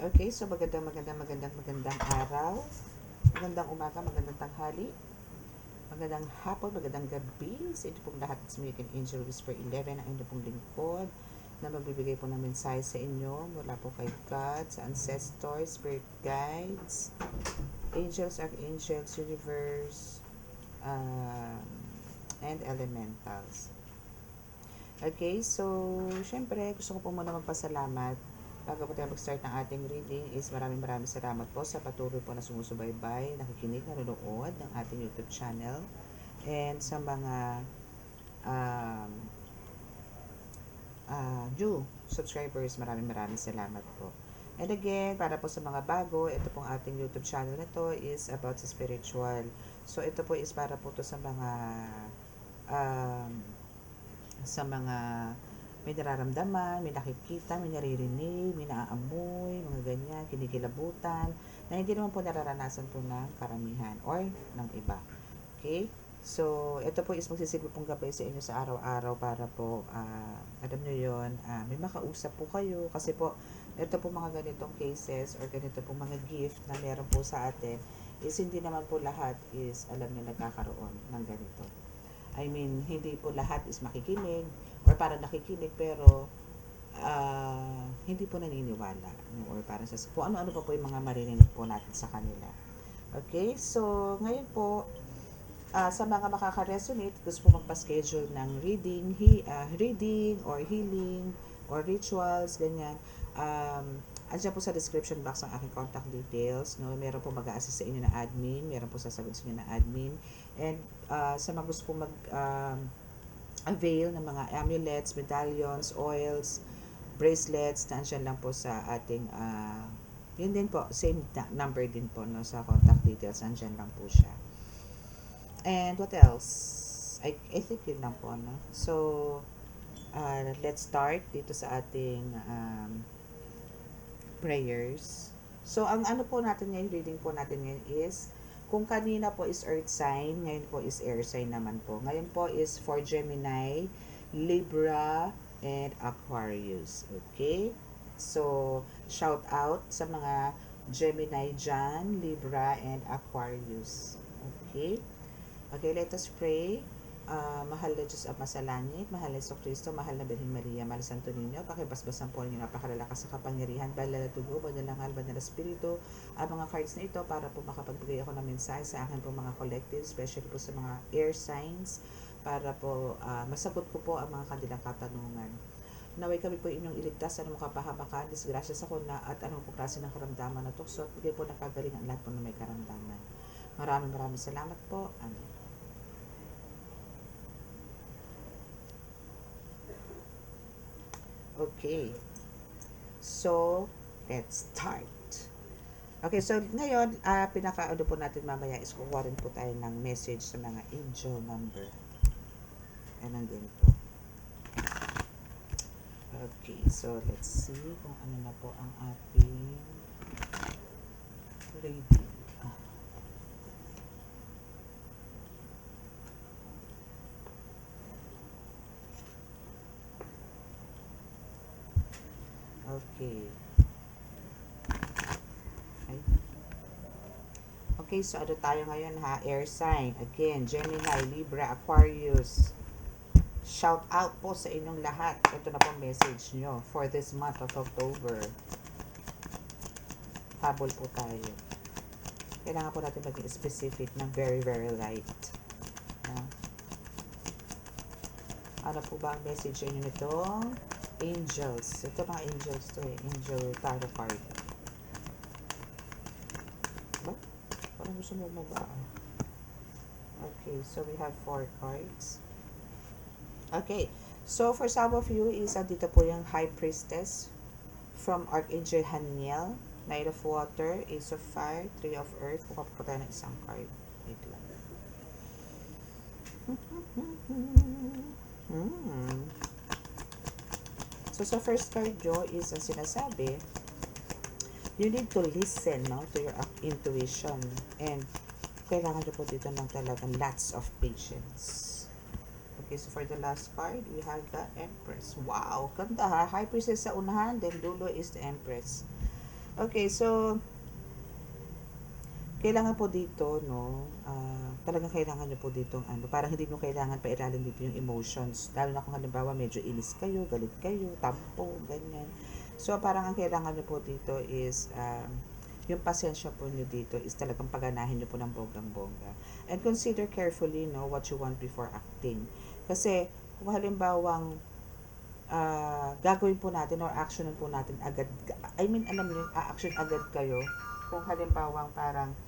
Okay, so magandang araw. Magandang umaga, magandang tanghali, magandang hapon, magandang gabi sa inyo pong lahat sa American Angel Whisper 11 ang inyo pong lingkod na magbibigay po ng mensahe sa inyo mula po kay God, sa ancestors, spirit guides, angels, archangels, universe, um, and elementals. Okay, so syempre gusto ko po muna magpasalamat bago po tayo mag-start ng ating reading is maraming salamat po sa patuloy po na sumusubaybay, nakikinig, nanonood ng ating YouTube channel and sa mga um, new subscribers, maraming salamat po. And again, para po sa mga bago, ito pong ating YouTube channel na to is about sa spiritual. So ito po is para po to um, sa mga may nararamdaman, may nakikita, may naririnig, may naaamoy, mga ganyan, kinikilabutan, na hindi naman po nararanasan po ng karamihan or ng iba. Okay? So, ito po is magsisilbi pong gabay sa inyo sa araw-araw para po, alam nyo yun, may makausap po kayo kasi po, ito po mga ganitong cases or ganito po mga gift na meron po sa atin is hindi naman po lahat is alam nyo nagkakaroon ng ganito. I mean, hindi po lahat is makikinig or parang nakikinig pero hindi po naniniwala or parang sa kung ano-ano pa po yung mga maririnig po natin sa kanila. Okay, so ngayon po sa mga makaka-resonate, gusto po magpa-schedule ng reading or healing or rituals, ganyan. Andiyan po sa description box ang aking contact details. No? Meron po mag-a-assist sa inyo na admin, meron po sasagot sa inyo na admin. And sa mga gusto po avail ng mga amulets, medallions, oils, bracelets, nandiyan lang po sa ating yun din po, same number din po no, sa contact details, nandiyan lang po siya. And what else? I think yun lang po, no? So, let's start dito sa ating prayers. So, ang ano po natin ngayon, reading po natin ngayon is, kung kanina po is earth sign, ngayon po is air sign naman po. Ngayon po is for Gemini, Libra, and Aquarius. Okay? So, shout out sa mga Gemini dyan, Libra, and Aquarius. Okay? Okay, let us pray. Mahal na Diyos Ama sa langit, mahal na Kristo, mahal na Birhen Maria, mahal na Santo Niño, pakibasbasan po ninyo napakalalakas sa kapangyarihan, banal na dugo, banal na ngal, banal na espiritu, ang mga cards na ito para po makapagbigay ako ng mensahe sa akin po mga collective, especially po sa mga air signs, para po masagot ko po ang mga kanilang katanungan. Naway kami po inyong iligtas sa anong kapahamakan, disgrasya sa kuna at anong po klase ng karamdaman na tukso at bigay po ng kagalingan lahat po na may karamdaman. Maraming salamat po. Amen. Okay. So, let's start. Okay, so ngayon, pinaka-ano po natin mamaya is kukuha rin po tayo ng message sa mga angel number. Ayan din po. Okay, so let's see kung ano na po ang ating reading. Okay. Okay, so ano tayo ngayon ha? Air sign. Again, Gemini, Libra, Aquarius. Shout out po sa inyong lahat. Ito na po message nyo for this month of October. Habol po tayo. Kailangan po natin maging specific ng very light. Ano po ba ang message inyo nitong angels? Ito mga angels to eh. Angel tarot card. Ba? Parang gusto mo ba? Okay, so we have 4 cards. Okay, so for some of you is dito po yung High Priestess from Archangel Haniel, Knight of Water, Ace of Fire, Three of Earth. Kuha po tayo ng isang card. Wait lang. So sa first card nyo is ang sinasabi, you need to listen to your intuition and kailangan nyo po dito ng talagang lots of patience. Okay, so for the last card, we have the Empress. Wow, ganda ha. High Priestess sa unahan, then dulo is the Empress. Okay, so kailangan po dito, no, talagang kailangan nyo po dito, parang hindi nyo kailangan pa ilalim dito yung emotions. Lalo na kung halimbawa medyo inis kayo, galit kayo, tampo, ganyan. So, parang ang kailangan nyo po dito is, yung pasensya po nyo dito is talagang paganahin nyo po ng bonggang-bongga. And consider carefully, no, what you want before acting. Kasi, kung halimbawang gagawin po natin or actionin po natin agad, I mean, alam niyo, action agad kayo. Kung halimbawang parang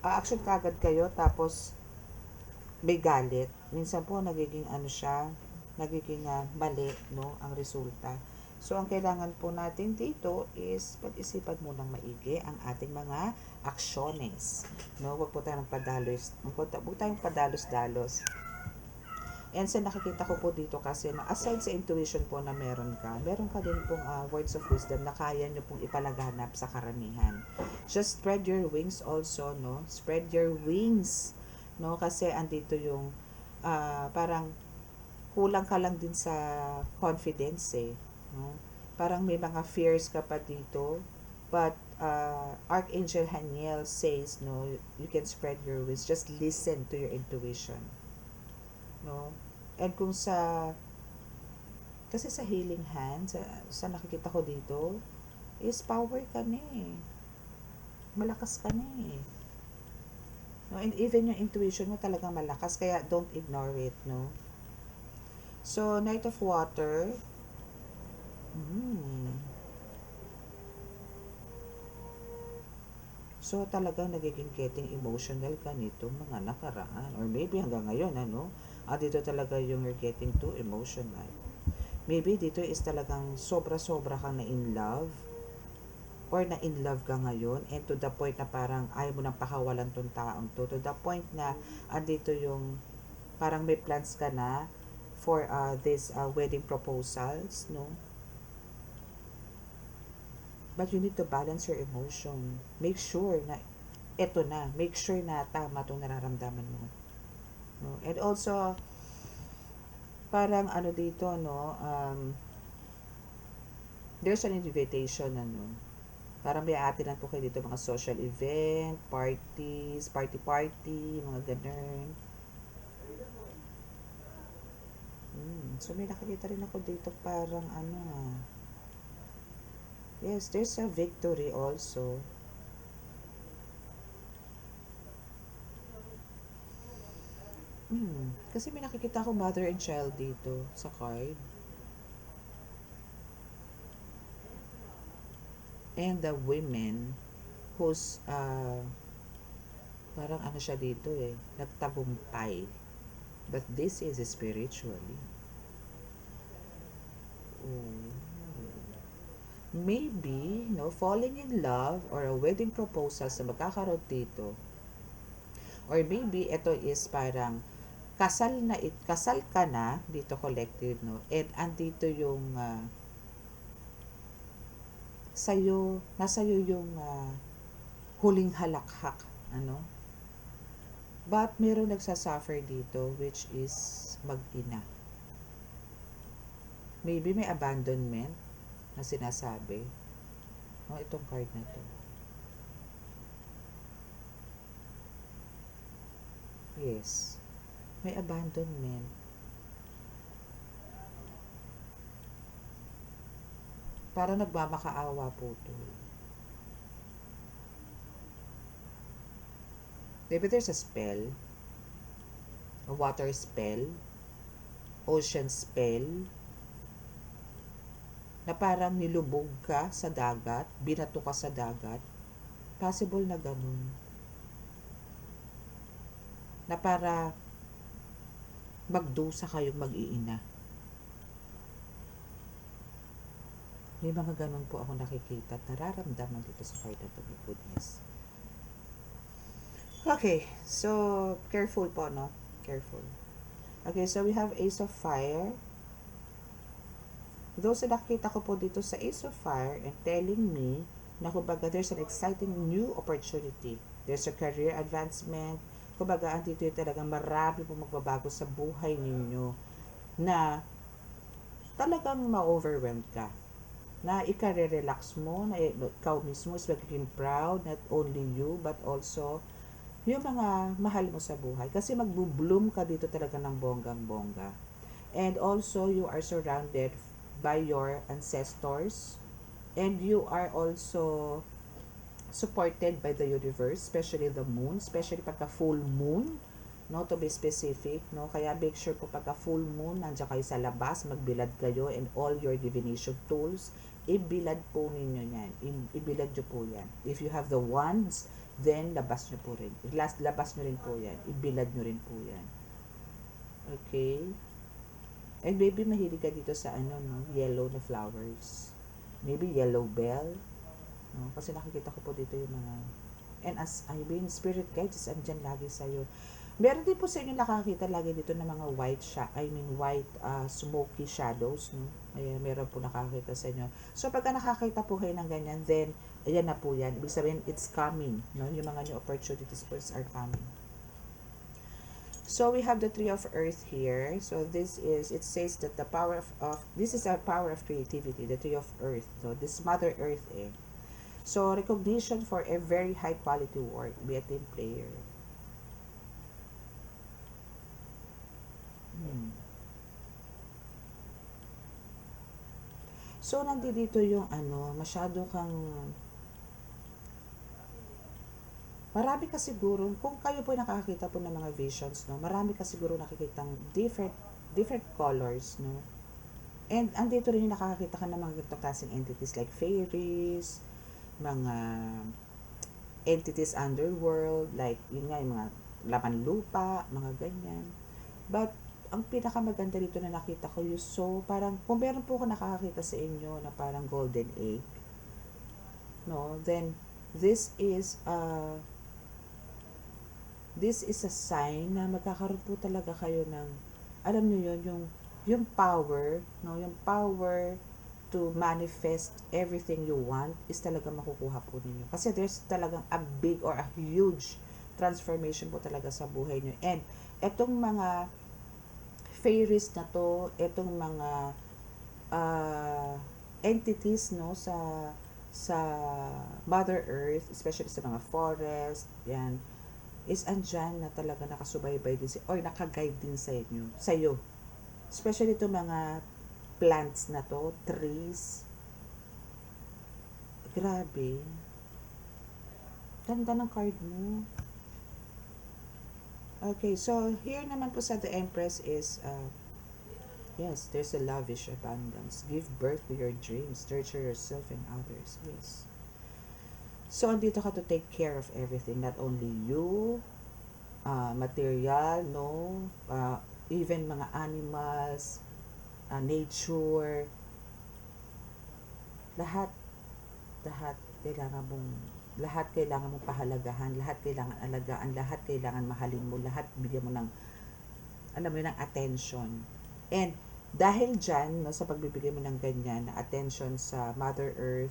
action ka agad kayo tapos may galit. Minsan po nagiging siya, nagiging mali, no, ang resulta. So, ang kailangan po natin dito is pag-isipan munang maigi ang ating mga aksyones. No, wag po tayong padalos, wag tayong padalos-dalos. And sa nakikita ko po dito kasi na aside sa intuition po na meron ka din pong words of wisdom na kaya nyo pong ipalaganap sa karamihan. Just spread your wings also, no? Spread your wings, no? Kasi andito yung parang kulang ka lang din sa confidence eh, no? Parang may mga fears ka pa dito, but Archangel Haniel says, no, you can spread your wings. Just listen to your intuition, no? And kung kasi sa healing hand, sa nakikita ko dito, is power ka na eh. Malakas ka na eh. No? And even yung intuition mo talagang malakas, kaya don't ignore it, no? So, Knight of Water, so talagang nagiging getting emotional ka nito mga nakaraan, or maybe hanggang ngayon, dito talaga yung you're getting too emotional. Maybe dito is talagang sobra-sobra kang na in love, or na in love ka ngayon, and to the point na parang ayaw mo nang pakawalan tong taong to the point na andito yung parang may plans ka na for this wedding proposals, no? But you need to balance your emotion. Make sure na make sure na tama tong nararamdaman mo, no? And also parang dito, no, there's an invitation, parang may aatinan po kayo dito mga social event, parties, party, mga ganun. So may nakikita rin ako dito parang yes, there's a victory also. Kasi may nakikita ako mother and child dito sa card. And the women who's parang siya dito eh, nagtagumpay. But this is spiritually. Maybe, no, falling in love or a wedding proposal sa magkakaroon dito. Or maybe ito is parang kasal ka na dito collective, no? And andito yung nasa yung huling halakhak, But meron nagsasuffer dito, which is mag-ina. Maybe may abandonment na sinasabi. Itong card na to. Yes. May abandonment. Para nagmamakaawa po to. Maybe there's a spell. A water spell. Ocean spell. Na parang nilubog ka sa dagat, binato ka sa dagat. Possible na ganun. Na para magdusa kayong mag-iina. May mga ganun po ako nakikita at nararamdaman dito sa card na to. My goodness. Okay, so careful po, no? Careful. Okay, so we have Ace of Fire. Those na nakita ko po dito sa Ace of Fire and telling me na kumbaga there's an exciting new opportunity. There's a career advancement. Kumbaga, andito yung talagang marami po magbabago sa buhay ninyo na talagang ma-overwhelmed ka. na ikare-relax mo, na ikaw mismo is magiging proud, not only you, but also yung mga mahal mo sa buhay. Kasi magbo-bloom ka dito talaga ng bonggang-bongga. And also, you are surrounded by your ancestors. And you are also supported by the universe, especially the moon, especially pagka full moon, no, to be specific, no, kaya make sure po pagka full moon, nandiyan kayo sa labas, magbilad kayo, and all your divination tools, ibilad po ninyo yan, ibilad nyo po yan. If you have the wands, then labas nyo po rin, labas nyo rin po yan, ibilad nyo rin po yan. Okay? And maybe mahilig ka dito sa ano, no, yellow na flowers, maybe yellow bell, no? Kasi nakikita ko po dito yung mga, and as I mean, spirit guides andyan lagi sa'yo. Meron din po sa inyo nakakita lagi dito ng mga white smoky shadows, no? Ayan, meron po nakakita sa inyo. So pagka nakakita po kayo ng ganyan, then ayan na po yan, ibig sabihin it's coming, no? Yung mga new opportunities po are coming. So we have the Tree of Earth here. So this is, it says that the power of this is a power of creativity, the Tree of Earth. So this Mother Earth, eh. So recognition for a very high quality work, be a team player. So nandito yung ano, masyado kang, marami ka siguro, kung kayo po nakakita po ng mga visions, no, marami ka siguro nakikitang different colors, no. And andito rin yung nakakita ka ng mga ganitong klaseng entities like fairies, mga entities underworld, like yun nga, yung mga laman lupa, mga ganyan. But ang pinakamaganda dito na nakita ko yung, so parang kung meron po ako nakakita sa inyo na parang golden egg, no, then this is a sign na magkakaroon po talaga kayo ng, alam niyo yun, yung power, no, yung power to manifest everything you want is talaga makukuha po ninyo. Kasi there's talagang a big or a huge transformation po talaga sa buhay niyo. And etong mga fairies na to, etong mga entities, no, sa Mother Earth, especially sa mga forest, yan, is andyan na talaga nakasubaybay din or nakaguide din sa inyo, sa iyo. Especially itong mga plants na to, trees. Grabe. Ganda ng card mo. Okay, so here naman po sa the Empress is, yes, there's a lavish abundance. Give birth to your dreams. Nurture yourself and others. Yes. So, andito ka to take care of everything. Not only you, material, no? Even mga animals, nature, lahat, lahat kailangan mong pahalagahan, lahat kailangan alagaan, lahat kailangan mahalin mo, lahat bigyan mo ng, alam mo, ng attention. And dahil dyan, no, sa pagbibigay mo ng ganyan na attention sa Mother Earth,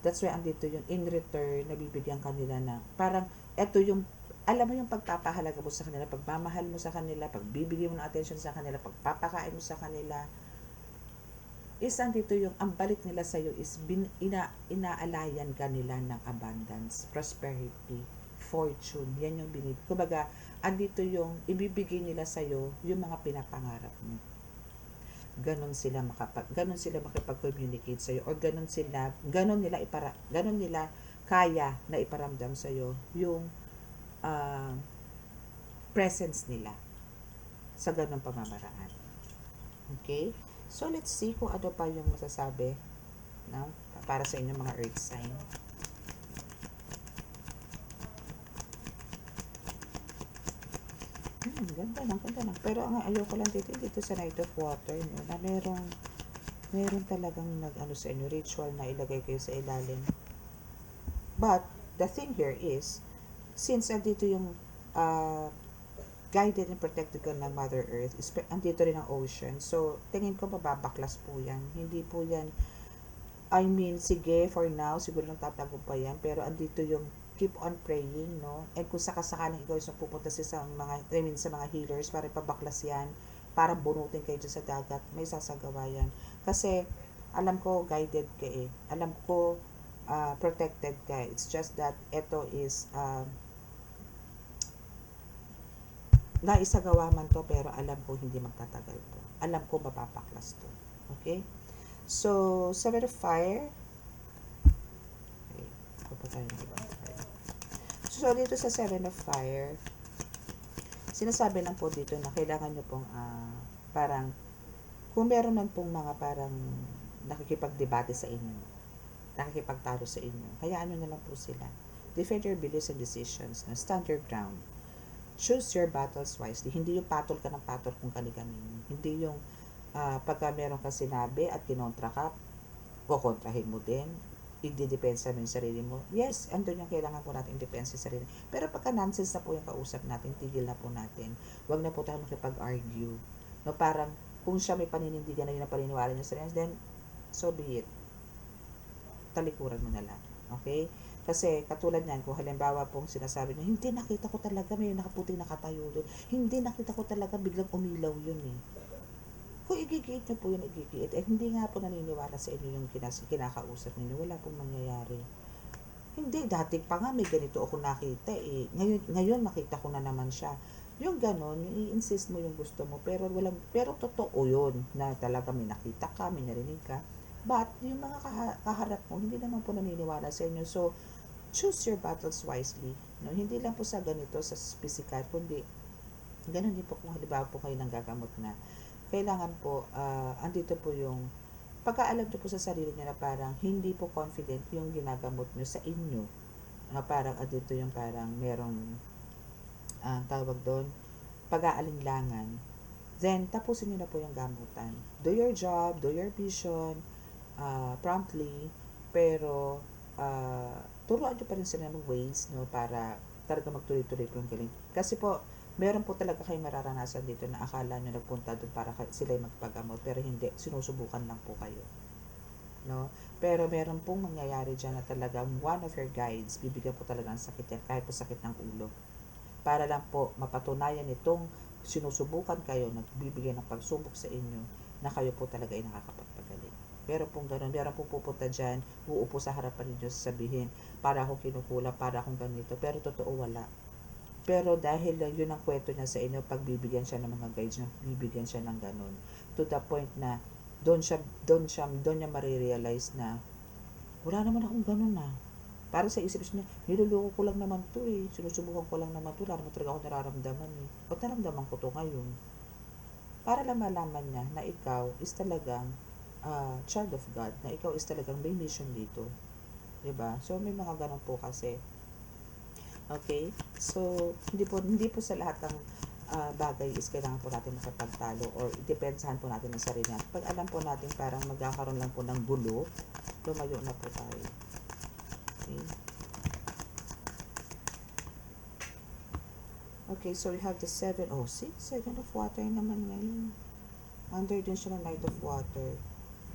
that's why andito yun, in return, nabibigyan kanila na, parang, eto yung, alam mo yung pagpapahalaga mo sa kanila, pagmamahal mo sa kanila, pagbibigay mo ng attention sa kanila, pagpapakain mo sa kanila, is andito yung, ang balik nila sa'yo is, inaalayan ka nila ng abundance, prosperity, fortune, yan yung binibigay. Kumbaga, andito yung, ibibigay nila sa'yo, yung mga pinapangarap mo. Ganon sila makipag-communicate sa iyo, or ganon nila kaya na iparamdam sa iyo yung presence nila sa ganong pamamaraan. Okay? So let's see kung ano pa yung masasabi, no, para sa inyong mga earth sign. Ganda lang. Pero ang ayoko lang dito sa Knight of Water, no, na meron talagang nag-ano sa inyo, ritual na ilagay kayo sa ilalim. But, the thing here is, since andito yung guided and protected ka ng Mother Earth, andito rin ang ocean, so, tingin ko mababaklas po yan. Hindi po yan, I mean, sige, for now, siguro lang tatago pa yan, pero andito yung keep on praying, no? And kung sakasakaling ikaw isang pupunta sa mga healers para ipabaklas yan, para bunutin kayo dyan sa dagat, may sasagawa yan. Kasi, alam ko guided ka eh. Alam ko protected ka. It's just that ito is naisagawa man to pero alam ko hindi magtatagal to. Alam ko mapapaklas to. Okay? So, Seven of Fire. Okay. Kapag tayo ng ibang fire. So, dito sa Seven of Fire, sinasabi lang po dito na kailangan nyo pong parang kung meron man pong mga parang nakikipagdebate sa inyo, nakikipagtalo sa inyo, hayaan nyo na lang po sila. Defend your beliefs and decisions. No? Stand your ground. Choose your battles wisely. Hindi yung patol ka ng patol kung kani-kanino. Hindi yung pagka meron ka sinabi at kinontra ka, kukontrahin mo din. I-depensa mo yung sarili mo. Yes, andun yung kailangan po natin i-depensa sa sarili. Pero pagka nonsense na po yung kausap natin, tigil na po natin. Huwag na po tayo makipag-argue. No, parang kung siya may paninindigan na yun na paniniwala niya sa sarili, then so be it. Talikuran mo na lang. Okay? Kasi katulad niyan, kung halimbawa pong sinasabi niya, hindi nakita ko talaga may nakaputing nakatayo doon. Hindi nakita ko talaga biglang umilaw yun eh. Kung igigiit niyo po yun, igigiit. Eh, hindi nga po naniniwala sa inyo yung kinakausap ninyo. Wala pong mangyayari. Hindi, dati pa nga may ganito ako nakita eh. Ngayon makita ko na naman siya. Yung ganon, yung i-insist mo yung gusto mo, pero totoo yun, na talaga may nakita ka, may narinig ka. But, yung mga kaharap mo, hindi naman po naniniwala sa inyo. So, choose your battles wisely. No? Hindi lang po sa ganito, sa physical, kundi ganon din po kung halimbawa po kayo nang gagamot na. Kailangan po, andito po yung pagkaalam nyo po sa sarili nyo na parang hindi po confident yung ginagamot nyo sa inyo. Parang andito yung parang merong tawag doon, pag-aalinlangan. Then, tapusin nyo na po yung gamutan. Do your job, do your vision, promptly, pero turuan nyo pa rin sila ng ways, no, para talaga magtuloy-tuloy po yung galing. Kasi po, meron po talaga kayong mararanasan dito na akala nyo nagpunta doon para sila magpagamot, pero hindi, sinusubukan lang po kayo. No? Pero meron pong mangyayari dyan na talagang one of your guides, bibigyan po talaga ng sakit yan, kahit po sakit ng ulo. Para lang po mapatunayan itong sinusubukan kayo, nagbibigay ng pagsubok sa inyo, na kayo po talaga ay nakakapagpagaling. Meron pong ganun, meron pong pupunta dyan, uupo sa harapan ninyo, sasabihin, para akong kinukulang, para akong ganito, pero totoo wala. Pero dahil yun ang kwento niya sa inyo, pag bibigyan siya ng mga guides niya, bibigyan siya ng ganun. To the point na, doon niya marirealize na, wala naman akong ganun na. Para sa isip niya, niluloko ko lang naman to eh. Sinusubukan ko lang naman to. Wala naman talaga ako nararamdaman eh. Ba't naramdaman ko to ngayon? Para lang malaman niya na ikaw is talagang child of God. Na ikaw is talagang may mission dito. Diba? So, may mga ganun po kasi. Okay? So, hindi po sa lahat ng bagay is kailangan po natin makapagtalo or depensahan po natin ang sarili natin. Pag alam po natin parang magkakaroon lang po ng gulo, lumayo na po tayo. Okay? Okay, so we have the 7. Oh, see? 7 of water naman ngayon. Under din siya ng Knight of water.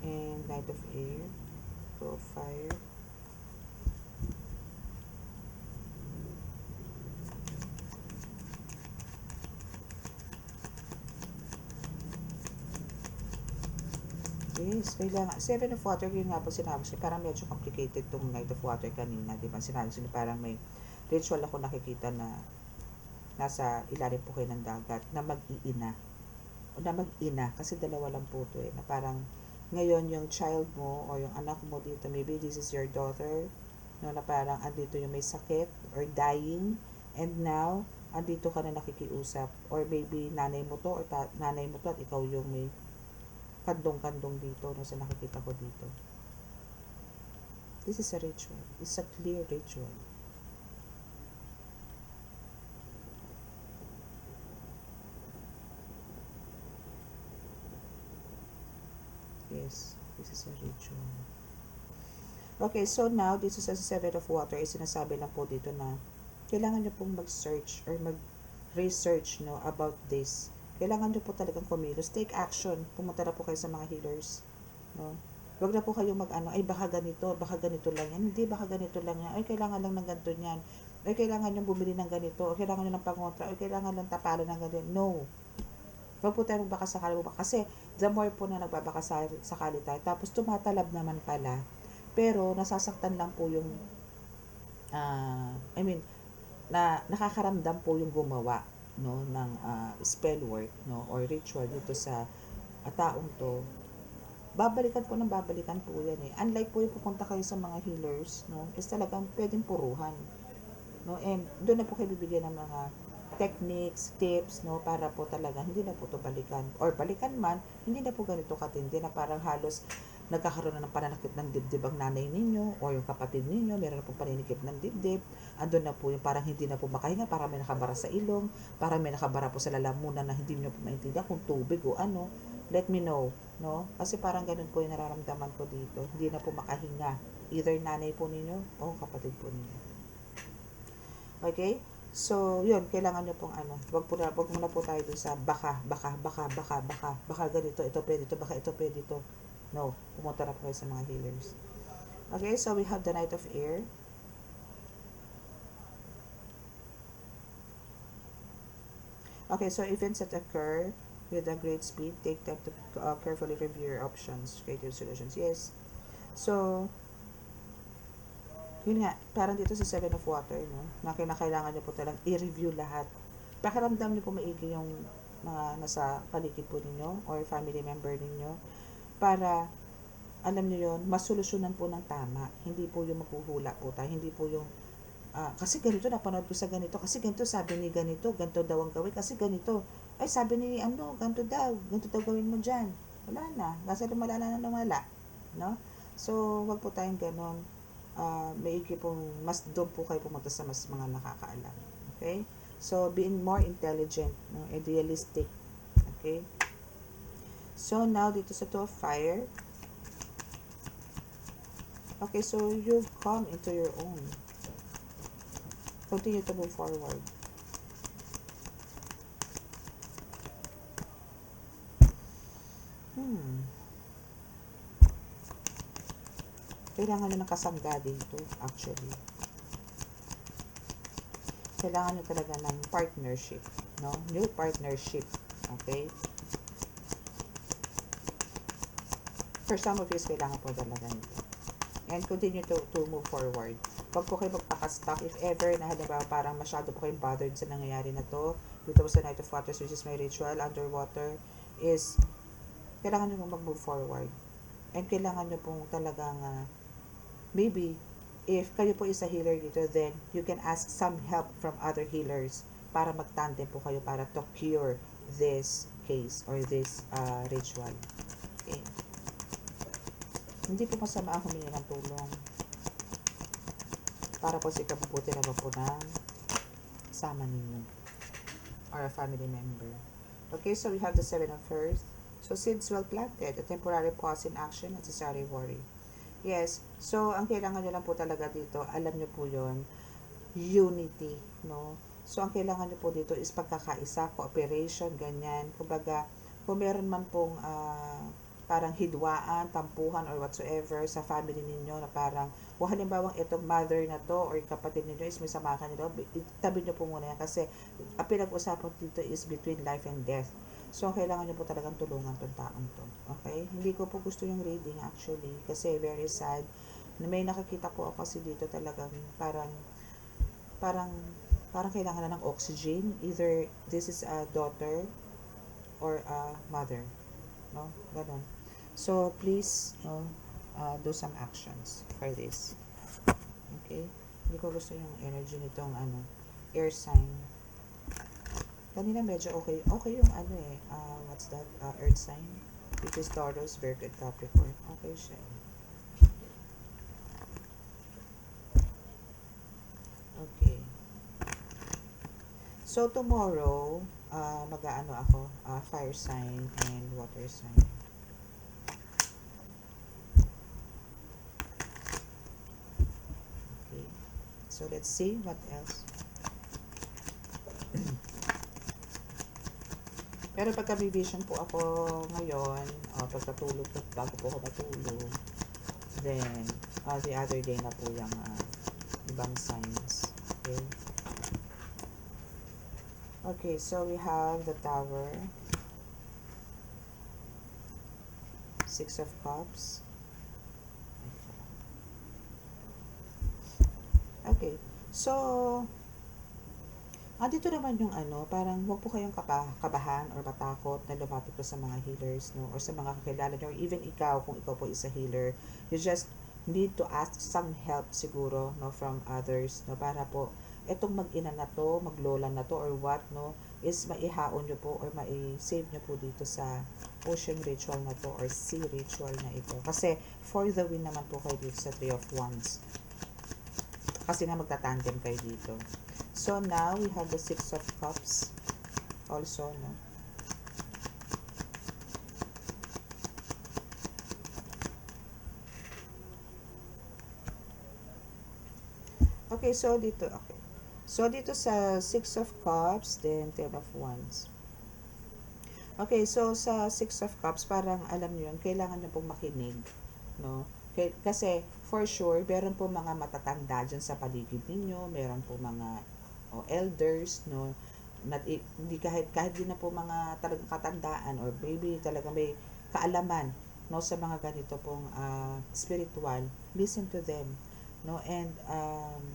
And Knight of air. 2 of fire. Yes, kailangan. 7 of water, yun nga po sinabi siya. Parang medyo complicated tong Knight of water kanina. Diba? Sinabi siya parang may ritual ako nakikita na nasa ilalim po kayo ng dagat na mag-iina. O na mag-ina. Kasi dalawa lang po ito eh. Na parang ngayon yung child mo o yung anak mo dito, maybe this is your daughter, no, na parang andito yung may sakit or dying, and now andito ka na nakikiusap, or maybe nanay mo to, or nanay mo to at ikaw yung may kandong-kandong dito, no, sa nakikita ko dito. This is a ritual. It's a clear ritual. Yes, this is a ritual. Okay, so now, this is a 7 of water. Sinasabi lang po dito na kailangan nyo pong mag-search or mag-research, no, about this. Kailangan nyo po talagang kumilos. Take action. Pumunta na po kayo sa mga healers. No? Huwag na po kayong mag-ano, ay baka ganito lang yan. Hindi, baka ganito lang yan. Ay, kailangan lang ng ganito yan. Ay, kailangan nyo bumili ng ganito. O kailangan nyo ng pangontra. O kailangan lang tapalan ng ganito. No. Huwag po tayo magbakasakali po. Kasi, the more po na nagbabakasakali tayo, tapos tumatalab naman pala, pero nasasaktan lang po yung, I mean, nakakaramdam po yung gumawa, no, ng spell work, no, or ritual dito sa taong to. Babalikan po ng babalikan po yan eh. Unlike po yung pupunta kayo sa mga healers, no, is talagang pwedeng puruhan, no, and doon na po kayo bibigyan ng mga techniques, tips, no, para po talaga hindi na po to balikan, or balikan man, hindi na po ganito katindi na parang halos nagkakaroon na ng pananakit ng dibdib ang nanay ninyo o yung kapatid ninyo, meron na po paninikip ng dibdib, andun na po yung parang hindi na po makahinga, parang may nakabara sa ilong, parang may nakabara po sa lalamunan na hindi niyo po maintindihan kung tubig o ano. Let me know, no, kasi parang ganun po yung nararamdaman ko dito, hindi na po makahinga, either nanay po ninyo o kapatid po ninyo. Okay? So, yun, kailangan nyo pong ano, wag muna po tayo dun sa baka ganito, ito pwede ito, baka ito pwede ito. No, pumunta na po kayo sa mga healers. Okay, so we have the Knight of Air. Okay, so events that occur with a great speed, take time to carefully review your options, creative solutions. Yes. So, yun nga, parang dito sa Seven of Water, no, na kailangan nyo po talagang i-review lahat. Pakiramdam nyo po maigi yung mga nasa paligid po ninyo or family member ninyo para alam nyo yun, masolusyonan po ng tama. Hindi po yung maghuhula po tayo, hindi po yung kasi ganito, napanood ko sa ganito, kasi ganito sabi ni ganito, ganito daw ang gawin, kasi ganito, ay sabi ni ano, ganito daw gawin mo dyan. Wala na, kasi lumala na lumala, no? So, wag po tayong ganon. Maigi pong mas doon po kayo pumunta sa mas mga nakakaalam. Okay? So, being more intelligent, no? Idealistic. Okay? So, now dito sa Two of Fire. Okay, so you've come into your own. Continue to move forward. Kailangan nyo ng kasangga dito, actually. Kailangan nyo talaga ng partnership, no? New partnership, okay? For some of you, kailangan po talaga nito. And continue to move forward. Huwag po kayo magpaka-stuck. If ever na halimbawa parang masyado po kayong bothered sa nangyayari na to, dito sa Knight of Waters, which is my ritual, underwater, is kailangan nyo mag-move forward. And kailangan nyo pong talagang maybe, if kayo po is a healer dito, then you can ask some help from other healers para mag-tandem po kayo para to cure this case or this ritual. Okay. Hindi po masama ang humingi ng tulong para po sa ikabubuti naman po ng kasama ninyo or a family member. Okay, so we have the Seven of Earth. So, seeds well planted, a temporary pause in action, necessary worry. Yes, so ang kailangan nyo lang po talaga dito, alam nyo po yon, unity, no? So, ang kailangan nyo po dito is pagkakaisa, cooperation, ganyan. Kumbaga, kung meron man pong parang hidwaan, tampuhan, or whatsoever sa family ninyo na parang, o halimbawa itong mother na to or kapatid ninyo is may sama ka nito, tabi nyo po muna yan kasi ang pinag-usapan dito is between life and death. So, kailangan nyo po talagang tulungan tong taong to. Okay? Hindi ko po gusto yung reading actually kasi very sad. May nakakita po ako kasi dito talagang parang kailangan na ng oxygen. Either this is a daughter or a mother. No? Ganon. So, please, no, do some actions for this. Okay? Hindi ko gusto yung energy nitong air sign. Kanina medyo okay yung what's that, earth sign, which is Taurus, Virgo, Capricorn. Okay siya. Okay. So, tomorrow, mag-aano ako, fire sign and water sign. Okay. So, let's see what else. Pero pagka may vision po ako ngayon, pagkatulog ko, bago po ako matulog, then, the other day na po yung ibang signs. Okay. Okay, so we have the Tower. Six of Cups. Okay. So, dito naman yung parang huwag po kayong kabahan or matakot na lumapit po sa mga healers, no? Or sa mga kakilala nyo, or even ikaw, kung ikaw po is a healer, you just need to ask some help siguro, no, from others, no? Para po, etong mag-ina na to, maglola na to, or what, no, is maihaon nyo po, or mai-save nyo po dito sa ocean ritual na to, or sea ritual na ito. Kasi, for the win naman po kayo dito sa Three of Wands. Kasi nga magtatandem kayo dito. So now we have the Six of Cups also, no? Okay, so dito, okay. So dito sa Six of Cups, then Ten of Wands. Okay, so sa Six of Cups, parang alam niyo yun, kailangan niyo pong makinig, no? Kasi for sure, meron po mga matatanda dyan sa paligid ninyo, meron po mga elders, no? Hindi kahit din na po mga talagang katandaan or maybe talaga may kaalaman, no, sa mga ganito pong spiritual, listen to them, no? And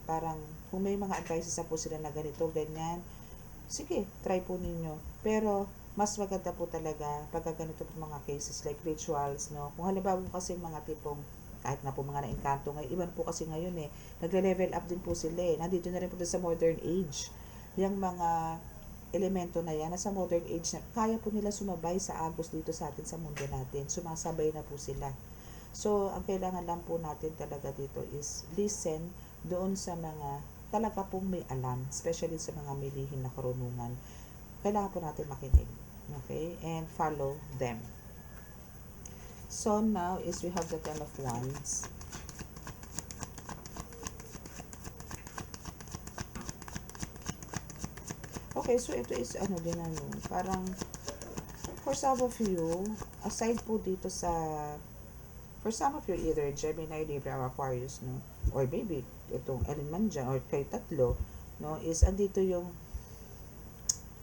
parang kung may mga advices na po sila na ganito, ganyan, sige, try po ninyo. Pero mas maganda po talaga pag ganito po mga cases like rituals, no? Kung halimbawa po kasi mga tipong kahit na po mga na-encanto ngayon, iba po kasi ngayon nagle-level up din po sila nandito na rin po sa modern age. Yung mga elemento na yan, nasa modern age na, kaya po nila sumabay sa agos dito sa atin sa mundo natin. Sumasabay na po sila. So, ang kailangan lang po natin talaga dito is listen doon sa mga talaga pong may alam, especially sa mga may lihim na karunungan. Kailangan po natin makinig. Okay? And follow them. So, now is we have the Ten of Wands. Okay, so ito is din parang for some of you, aside po dito sa for some of you, either Gemini, Libra, or Aquarius, no? Or maybe itong alin man dyan, or kayo tatlo, no? Is andito yung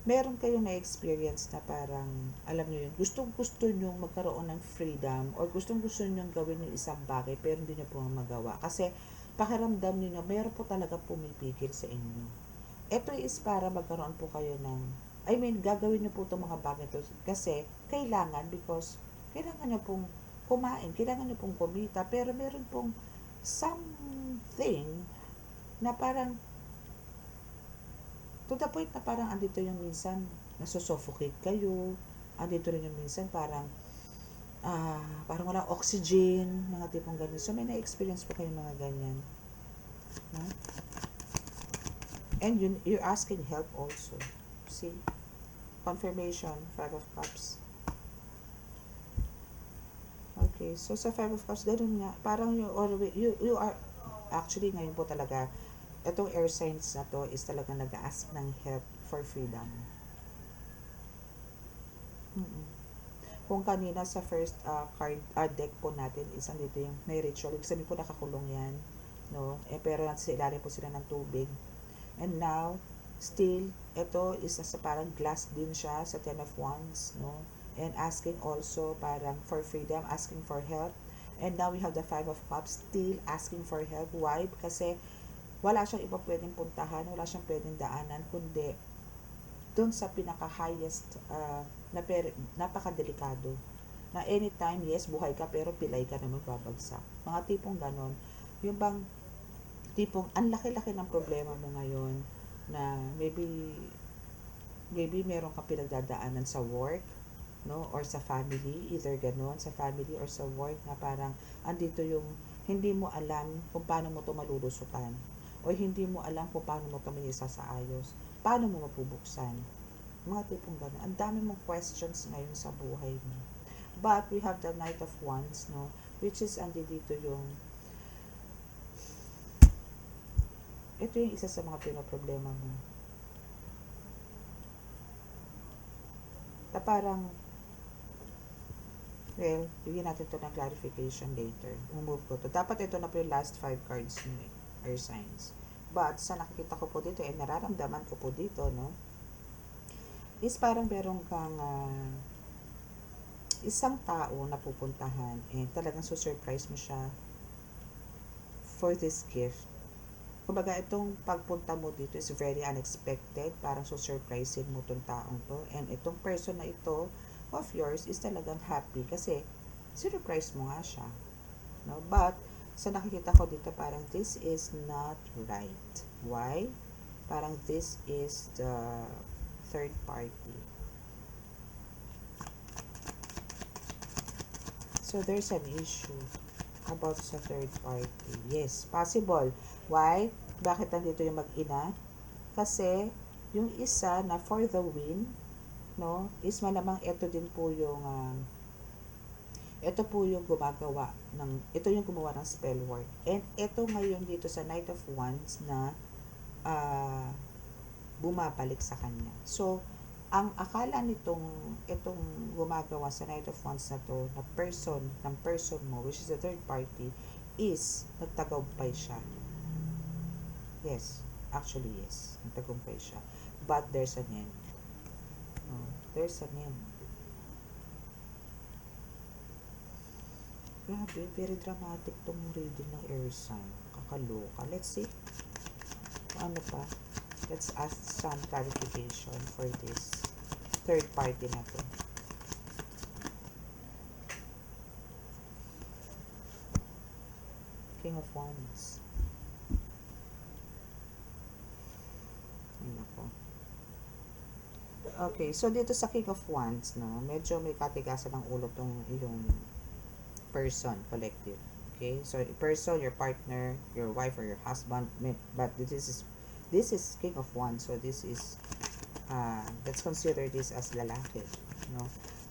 meron kayong na-experience na parang, alam nyo yun, gustong-gusto nyo magkaroon ng freedom or gustong-gusto nyo gawin yung isang bagay pero hindi nyo po magawa. Kasi pakiramdam niyo meron po talaga pumipigil sa inyo. Ito is para magkaroon po kayo ng, gagawin nyo po itong mga bagay to kasi kailangan because kailangan nyo pong kumain, kailangan nyo pong kumita, pero meron pong something na parang to the point na parang andito yung minsan nasusuffocate kayo, andito rin yung minsan parang parang walang oxygen, mga tipong ganyan. So may na-experience po kayo mga ganyan. No? And you're asking help also. See? Confirmation, Five of Cups. Okay, so sa Five of Cups, ganun nga. Parang you are, actually ngayon po talaga, itong air signs na to is talaga nag-ask ng help for freedom. Kung kanina sa first card deck po natin is andito yung may ritual. Ibig sabihin po nakakulong yan. No? Pero nasa ilalim po sila ng tubig. And now, still, ito is nasa parang glass din siya sa Ten of Wands, no? And asking also parang for freedom, asking for help. And now we have the Five of Cups, still asking for help. Why? Kasi wala siyang iba pwedeng puntahan, wala siyang pwedeng daanan, kundi doon sa pinaka-highest napaka-delikado. Na anytime, yes, buhay ka, pero pilay ka na magbabagsak. Mga tipong ganon. Yung bang tipong ang laki-laki ng problema mo ngayon na maybe meron kang pinagdadaanan sa work, no, or sa family, either ganon sa family or sa work na parang andito yung hindi mo alam kung paano mo to malulusutan o hindi mo alam kung paano mo to maisasaayos, paano mo mapubuksan, mga tipong ganon. Ang dami mong questions ngayon sa buhay mo, but we have the Knight of Wands, no, which is andito yung ito yung isa sa mga pinoproblema mo. Na parang, well, bigyan natin ito ng clarification later. Move ko to. Dapat ito na po yung last 5 cards nyo air signs. But, sa nakikita ko po dito, nararamdaman ko po dito, no, is parang meron kang, isang tao na pupuntahan and talagang surprise mo siya for this gift. Kumbaga, itong pagpunta mo dito is very unexpected. Parang surprisein mo tong taong to. And itong person na ito of yours is talagang happy kasi surprise mo nga siya. No? But, sa nakikita ko dito, parang this is not right. Why? Parang this is the third party. So, there's an issue about sa third party. Yes, possible. Why? Bakit nandito yung mag-ina? Kasi, yung isa na for the win, no, is malamang ito din po yung, ito po yung gumagawa ng, ito yung gumawa ng spell work. And ito ngayon dito sa Knight of Wands na, bumabalik sa kanya. So, ang akala nitong itong gumagawa sa Knight of Wands na to, na ng person mo, which is the third party, is nagtagumpay siya. Yes, actually yes, nagtagumpay siya. But there's an end. There's an end. Grabe, very dramatic tong reading ng air sign. Kakaloka. Let's see. Ano pa? Let's ask some clarification for this third party na to. King of Wands. Okay, so dito sa King of Wands, no, medyo may katigasan ng ulo tong yung person, collective. Okay, so person, your partner, your wife or your husband, but this is King of Wands, so this is let's consider this as lalaki, no.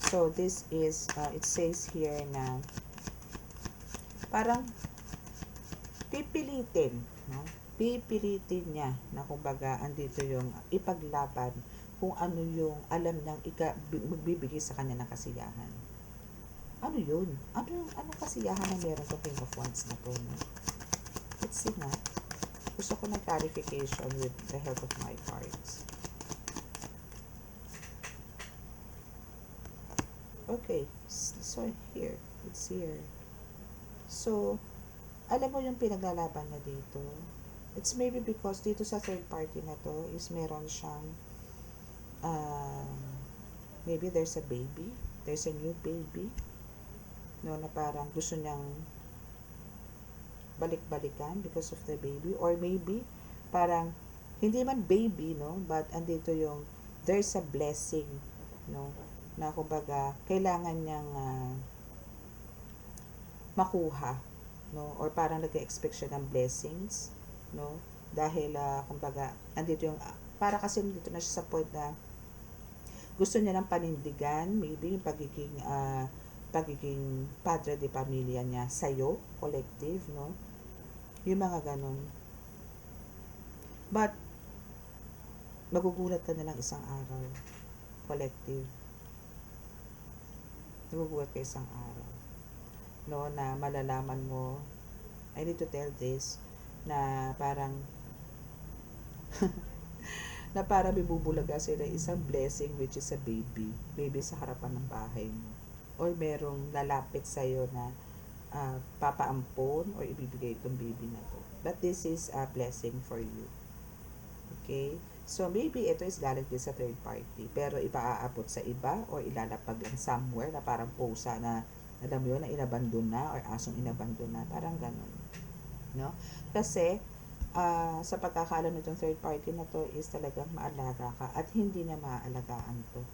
So this is it says here na parang pipilitin, no, pipilitin niya na kumbaga andito yung ipaglaban kung ano yung alam niyang magbibigay sa kanya ng kasiyahan. Ano yun? Anong kasiyahan na meron sa King of Wands na to, no? Let's see nga. Gusto ko ng clarification with the help of my cards. Okay, so here, it's here. So, alam mo yung pinaglalaban na dito? It's maybe because dito sa third party na to is meron siyang maybe there's a baby, there's a new baby, no, na parang gusto niyang balik-balikan because of the baby, or maybe parang hindi man baby, no, but andito yung there's a blessing, no, na kumbaga kailangan niyang makuha, no, or parang nag-expect siya ng blessings, no, dahil kumbaga andito yung para kasi dito na siya sa point na gusto niya ng panindigan, maybe yung pagiging padre de pamilya niya sa'yo, collective, no? Yung mga ganon. But, magugulat ka na lang isang araw, collective. Magugulat ka isang araw, no? Na malalaman mo, I need to tell this, na parang na para bibubulaga sila isang blessing which is a baby sa harapan ng bahay mo, or merong lalapit sa'yo na papaampon or ibibigay itong baby na to, but this is a blessing for you. Okay, so maybe ito is galing din sa third party pero ipaaabot sa iba or ilalapag lang somewhere na parang pusa na alam mo yun, na inabandon na or asong inabandon na, parang ganon, no? Kasi sa pagkakaalam nitong third party na to is talagang maalaga ka at hindi niya maaalagaan to,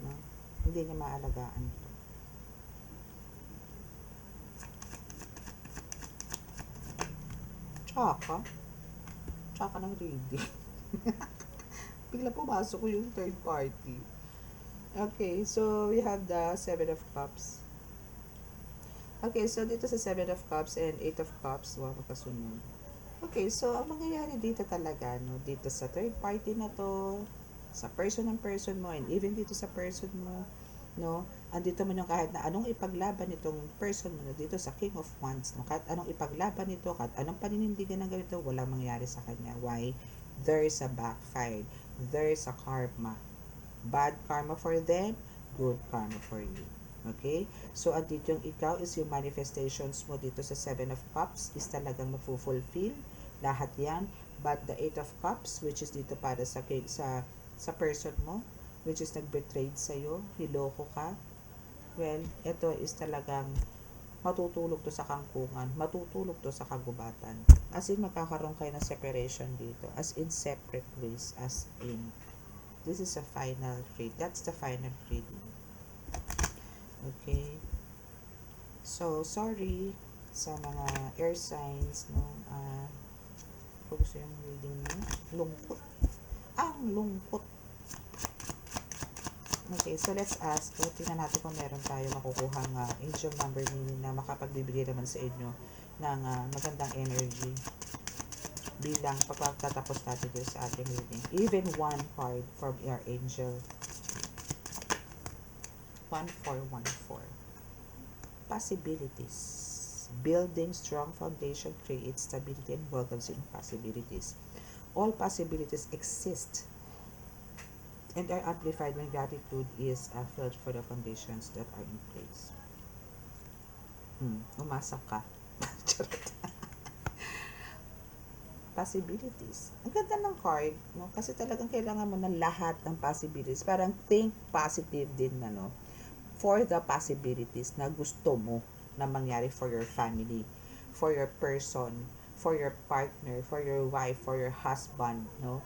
no? Hindi niya maalagaan to. Tsaka ng reading. Bigla pumasok ko yung third party. Okay, so we have the 7 of Cups. Okay, so dito sa 7 of Cups and 8 of Cups, magkasunod. Okay, so ang mangyayari dito talaga, no, dito sa third party na to, sa person ng person mo, and even dito sa person mo, no, andito mo yung kahit na anong ipaglaban nitong person mo, no, dito sa King of Wands, no, kahit anong ipaglaban nito, kahit anong paninindigan ng ganito, walang mangyayari sa kanya. Why? There's a backfire. There's a karma. Bad karma for them, good karma for you. Okay? So, andito yung ikaw is yung manifestations mo dito sa 7 of Cups is talagang mafulfill lahat yan. But the 8 of Cups, which is dito para sa person mo, which is nag-betrayed sa'yo, hiloko ka, well, ito is talagang matutulog to sa kangkungan, matutulog to sa kagubatan. As in, magkakaroon kayo ng separation dito. As in, separate ways. As in, this is a final read. That's the final reading. Okay? So, sorry sa mga air signs, no? Kung gusto yung reading nyo, lungkot. Ang lungkot. Okay, so let's ask. So, tingnan natin kung meron tayo makukuhang angel number meaning na makapagbibigay naman sa inyo ng magandang energy bilang pagkatapos natin dito sa ating reading. Even one card from your angel. 1414. Possibilities. Building strong foundation creates stability and welcomes in possibilities. All possibilities exist and are amplified when gratitude is felt for the foundations that are in place. Umasa ka. Possibilities. Ang ganda ng card, no? Kasi talagang kailangan mo ng lahat ng possibilities. Parang think positive din na, no? For the possibilities na gusto mo na mangyari for your family, for your person, for your partner, for your wife, for your husband, no?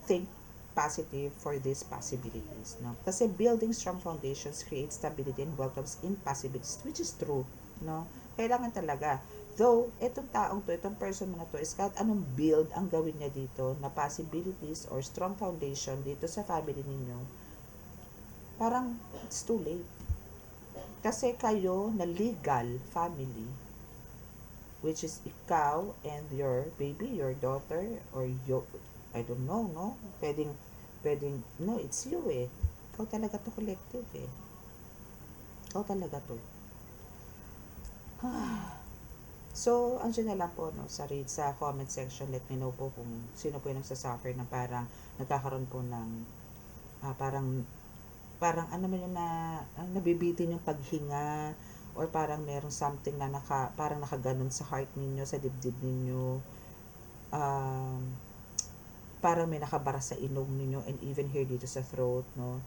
Think positive for these possibilities, no? Kasi building strong foundations creates stability and welcomes in possibilities, which is true, no? Kailangan talaga. Though, itong taong to, itong person mo na to, is kahit anong build ang gawin niya dito na possibilities or strong foundation dito sa family ninyo, parang it's too late. Kasi kayo na legal family, which is ikaw and your baby, your daughter, or your, I don't know, no? Pwedeng, no, it's you eh. Ikaw talaga to collective eh. Ikaw talaga to. So, andyan na lang po, no, sa comment section, let me know po kung sino po yung nagsasuffer na parang nagkakaroon po ng parang ano man yung nabibitin yung paghinga or parang merong something na parang nakaganon sa heart ninyo, sa dibdib ninyo. Parang may nakabara sa ilong ninyo and even here dito sa throat, no?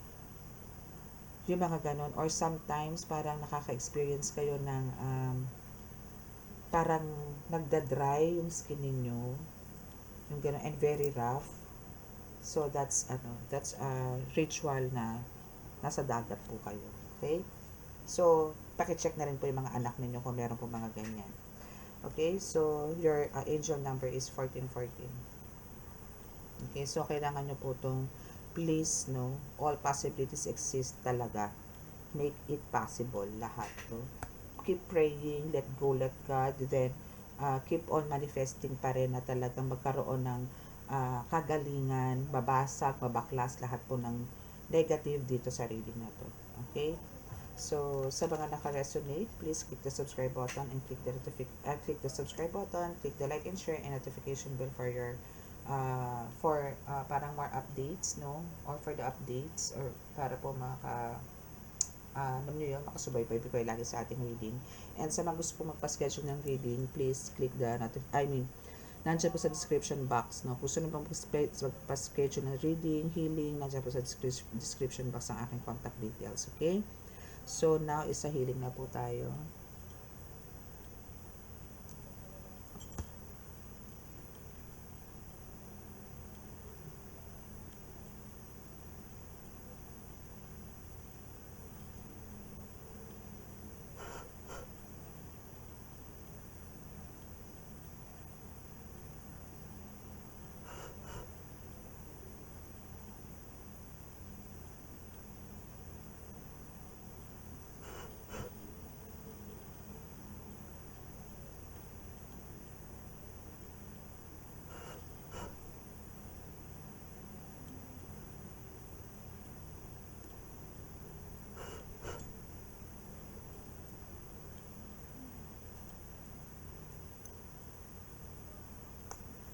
Yung mga ganon. Or sometimes, parang nakaka-experience kayo ng parang nagda-dry yung skin ninyo. Yung ganon. And very rough. So, that's a ritual na nasa dagat po kayo. Okay? So, pakicheck na rin po yung mga anak ninyo kung meron po mga ganyan. Okay? So, your angel number is 1414. Okay, so kailangan nyo po itong please, no, all possibilities exist talaga. Make it possible, lahat, no. Keep praying, let go, let God, then keep on manifesting pa rin na talagang magkaroon ng kagalingan, babasag, mabaklas, lahat po ng negative dito sa reading na to. Okay? So, sa mga naka-resonate, please click the subscribe button and click the subscribe button, click the like and share and notification bell for your parang more updates, no? Or for the updates or para po alam nyo yun, makasubaybay po kayo lagi sa ating reading. And sa mga gusto po magpa-schedule ng reading, please click nandiyan po sa description box, no? Kung gusto nyo pong magpa-schedule ng reading, healing, nandiyan po sa description box ang aking contact details, okay? So, now is sa healing na po tayo.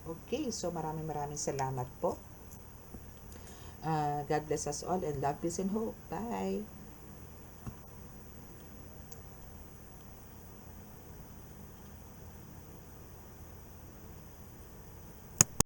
Okay, so maraming salamat po. God bless us all and love, peace, and hope. Bye!